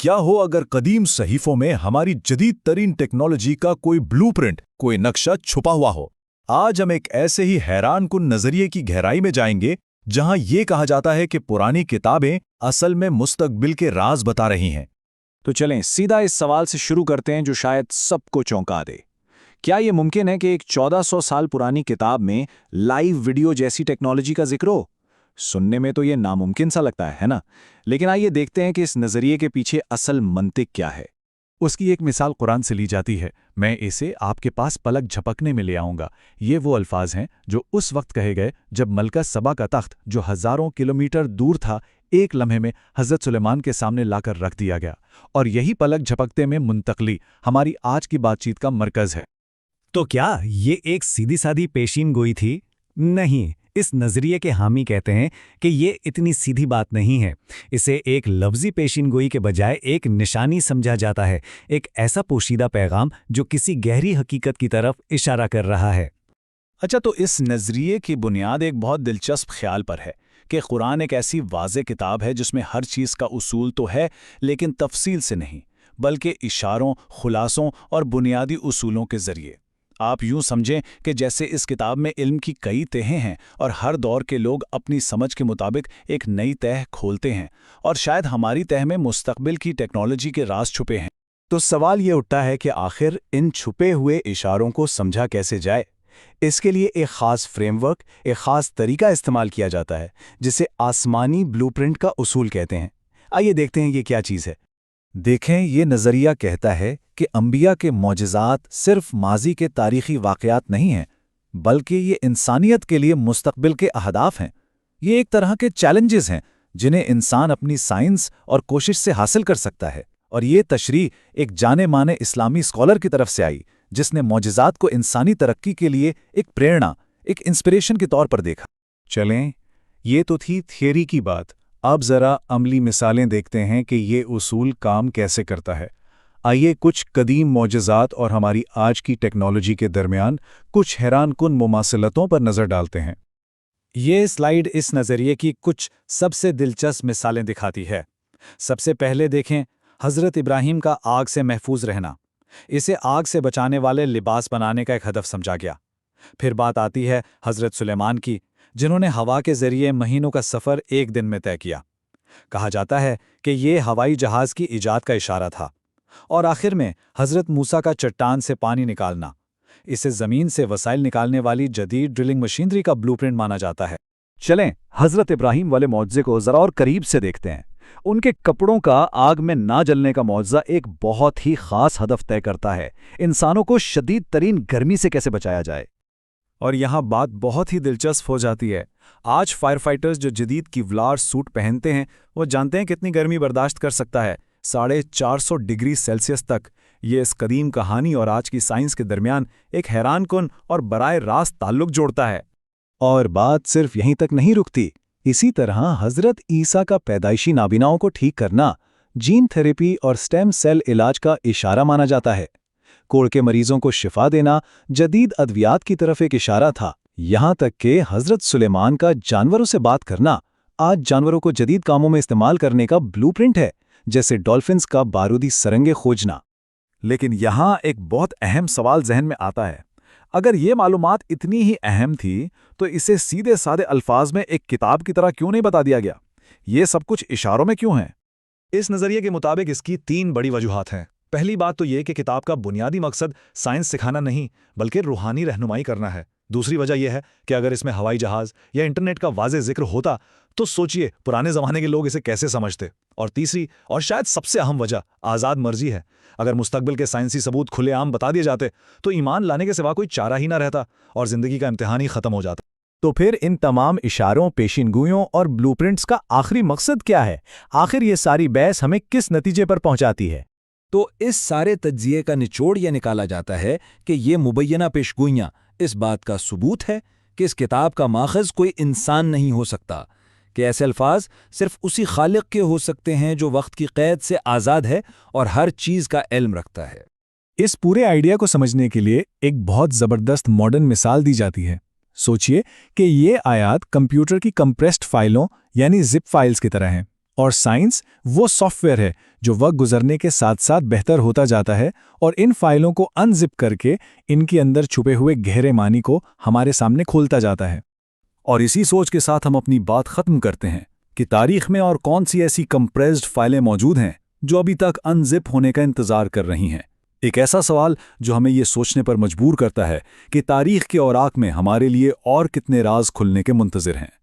کیا ہو اگر قدیم صحیفوں میں ہماری جدید ترین ٹیکنالوجی کا کوئی بلو پرنٹ، کوئی نقشہ چھپا ہوا ہو؟ آج ہم ایک ایسے ہی حیران کن نظریے کی گہرائی میں جائیں گے جہاں یہ کہا جاتا ہے کہ پرانی کتابیں اصل میں مستقبل کے راز بتا رہی ہیں۔ تو چلیں سیدھا اس سوال سے شروع کرتے ہیں جو شاید سب کو چونکا دے۔ کیا یہ ممکن ہے کہ ایک 1400 سال پرانی کتاب میں لائیو ویڈیو جیسی ٹیکنالوجی کا ذکر ہو؟ سننے میں تو یہ ناممکن سا لگتا ہے نا؟ لیکن آئیے دیکھتے ہیں کہ اس نظریے کے پیچھے اصل منطق کیا ہے۔ اس کی ایک مثال قرآن سے لی جاتی ہے۔ میں اسے آپ کے پاس پلک جھپکنے میں لے آؤں گا۔ یہ وہ الفاظ ہیں جو اس وقت کہے گئے جب ملکہ سبا کا تخت جو ہزاروں کلومیٹر دور تھا ایک لمحے میں حضرت سلیمان کے سامنے لا کر رکھ دیا گیا، اور یہی پلک جھپکتے میں منتقلی ہماری آج کی بات چیت کا مرکز ہے۔ تو کیا یہ ایک سیدھی سادھی پیشین گوئی تھی؟ نہیں، اس نظریے کے حامی کہتے ہیں کہ یہ اتنی سیدھی بات نہیں ہے۔ اسے ایک لفظی پیشین گوئی کے بجائے ایک نشانی سمجھا جاتا ہے، ایک ایسا پوشیدہ پیغام جو کسی گہری حقیقت کی طرف اشارہ کر رہا ہے۔ اچھا، تو اس نظریے کی بنیاد ایک بہت دلچسپ خیال پر ہے کہ قرآن ایک ایسی واضح کتاب ہے جس میں ہر چیز کا اصول تو ہے لیکن تفصیل سے نہیں، بلکہ اشاروں، خلاصوں اور بنیادی اصولوں کے ذریعے۔ آپ یوں سمجھیں کہ جیسے اس کتاب میں علم کی کئی تہیں ہیں اور ہر دور کے لوگ اپنی سمجھ کے مطابق ایک نئی تہ کھولتے ہیں، اور شاید ہماری تہ میں مستقبل کی ٹیکنالوجی کے راز چھپے ہیں۔ تو سوال یہ اٹھتا ہے کہ آخر ان چھپے ہوئے اشاروں کو سمجھا کیسے جائے؟ اس کے لیے ایک خاص فریم ورک، ایک خاص طریقہ استعمال کیا جاتا ہے جسے آسمانی بلو پرنٹ کا اصول کہتے ہیں۔ آئیے دیکھتے ہیں یہ کیا چیز ہے۔ دیکھیں، یہ نظریہ کہتا ہے کہ انبیاء کے معجزات صرف ماضی کے تاریخی واقعات نہیں ہیں، بلکہ یہ انسانیت کے لیے مستقبل کے اہداف ہیں۔ یہ ایک طرح کے چیلنجز ہیں جنہیں انسان اپنی سائنس اور کوشش سے حاصل کر سکتا ہے، اور یہ تشریح ایک جانے مانے اسلامی اسکالر کی طرف سے آئی جس نے معجزات کو انسانی ترقی کے لیے ایک پریرنا، ایک انسپریشن کے طور پر دیکھا۔ چلیں، یہ تو تھی تھیوری کی بات۔ اب ذرا عملی مثالیں دیکھتے ہیں کہ یہ اصول کام کیسے کرتا ہے۔ آئیے کچھ قدیم معجزات اور ہماری آج کی ٹیکنالوجی کے درمیان کچھ حیران کن مماثلتوں پر نظر ڈالتے ہیں۔ یہ سلائیڈ اس نظریے کی کچھ سب سے دلچسپ مثالیں دکھاتی ہے۔ سب سے پہلے دیکھیں حضرت ابراہیم کا آگ سے محفوظ رہنا۔ اسے آگ سے بچانے والے لباس بنانے کا ایک ہدف سمجھا گیا۔ پھر بات آتی ہے حضرت سلیمان کی، جنہوں نے ہوا کے ذریعے مہینوں کا سفر ایک دن میں طے کیا۔ کہا جاتا ہے کہ یہ ہوائی جہاز کی ایجاد کا اشارہ تھا۔ اور آخر میں حضرت موسیٰ کا چٹان سے پانی نکالنا، اسے زمین سے وسائل نکالنے والی جدید ڈرلنگ مشینری کا بلو پرنٹ مانا جاتا ہے۔ چلیں حضرت ابراہیم والے معجزے کو ذرا اور قریب سے دیکھتے ہیں۔ ان کے کپڑوں کا آگ میں نہ جلنے کا معجزہ ایک بہت ہی خاص ہدف طے کرتا ہے، انسانوں کو شدید ترین گرمی سے کیسے بچایا جائے۔ اور یہاں بات بہت ہی دلچسپ ہو جاتی ہے۔ آج فائر فائٹرز جو جدید کیولار سوٹ پہنتے ہیں وہ جانتے ہیں کتنی گرمی برداشت کر سکتا ہے، 450 ڈگری سیلسیس تک۔ یہ اس قدیم کہانی اور آج کی سائنس کے درمیان ایک حیران کن اور براہ راست تعلق جوڑتا ہے۔ اور بات صرف یہیں تک نہیں رکتی۔ اسی طرح حضرت عیسیٰ کا پیدائشی نابیناؤں کو ٹھیک کرنا جین تھیریپی اور سٹیم سیل علاج کا اشارہ مانا جاتا ہے۔ کوڑ کے مریضوں کو شفا دینا جدید ادویات کی طرف ایک اشارہ تھا۔ یہاں تک کہ حضرت سلیمان کا جانوروں سے بات کرنا آج جانوروں کو جدید کاموں میں استعمال کرنے کا بلو پرنٹ ہے، جیسے ڈولفنز کا بارودی سرنگیں کھوجنا۔ لیکن یہاں ایک بہت اہم سوال ذہن میں آتا ہے۔ اگر یہ معلومات اتنی ہی اہم تھی تو اسے سیدھے سادے الفاظ میں ایک کتاب کی طرح کیوں نہیں بتا دیا گیا؟ یہ سب کچھ اشاروں میں کیوں ہیں؟ اس نظریے کے مطابق اس کی 3 بڑی وجوہات ہیں۔ پہلی بات تو یہ کہ کتاب کا بنیادی مقصد سائنس سکھانا نہیں بلکہ روحانی رہنمائی کرنا ہے۔ دوسری وجہ یہ ہے کہ اگر اس میں ہوائی جہاز یا انٹرنیٹ کا واضح ذکر ہوتا تو سوچئے پرانے زمانے کے لوگ اسے کیسے سمجھتے۔ اور تیسری اور شاید سب سے اہم وجہ آزاد مرضی ہے۔ اگر مستقبل کے سائنسی ثبوت کھلے عام بتا دیے جاتے تو ایمان لانے کے سوا کوئی چارہ ہی نہ رہتا اور زندگی کا امتحان ہی ختم ہو جاتا۔ تو پھر ان تمام اشاروں، پیشین گوئیوں اور بلو پرنٹس کا آخری مقصد کیا ہے؟ آخر یہ ساری بحث ہمیں کس نتیجے پر پہنچاتی ہے؟ تو اس سارے تجزیے کا نچوڑ یہ نکالا جاتا ہے کہ یہ مبینہ پیشگوئیاں اس بات کا ثبوت ہے کہ اس کتاب کا ماخذ کوئی انسان نہیں ہو سکتا، کہ ایسے الفاظ صرف اسی خالق کے ہو سکتے ہیں جو وقت کی قید سے آزاد ہے اور ہر چیز کا علم رکھتا ہے۔ اس پورے آئیڈیا کو سمجھنے کے لیے ایک بہت زبردست ماڈرن مثال دی جاتی ہے۔ سوچئے کہ یہ آیات کمپیوٹر کی کمپریسڈ فائلوں یعنی زپ فائلز کی طرح ہیں۔ اور سائنس وہ سافٹ ویئر ہے جو وقت گزرنے کے ساتھ ساتھ بہتر ہوتا جاتا ہے اور ان فائلوں کو انزپ کر کے ان کے اندر چھپے ہوئے گہرے معنی کو ہمارے سامنے کھولتا جاتا ہے۔ اور اسی سوچ کے ساتھ ہم اپنی بات ختم کرتے ہیں کہ تاریخ میں اور کون سی ایسی کمپریسڈ فائلیں موجود ہیں جو ابھی تک انزپ ہونے کا انتظار کر رہی ہیں۔ ایک ایسا سوال جو ہمیں یہ سوچنے پر مجبور کرتا ہے کہ تاریخ کے اوراق میں ہمارے لیے اور کتنے راز کھلنے کے منتظر ہیں۔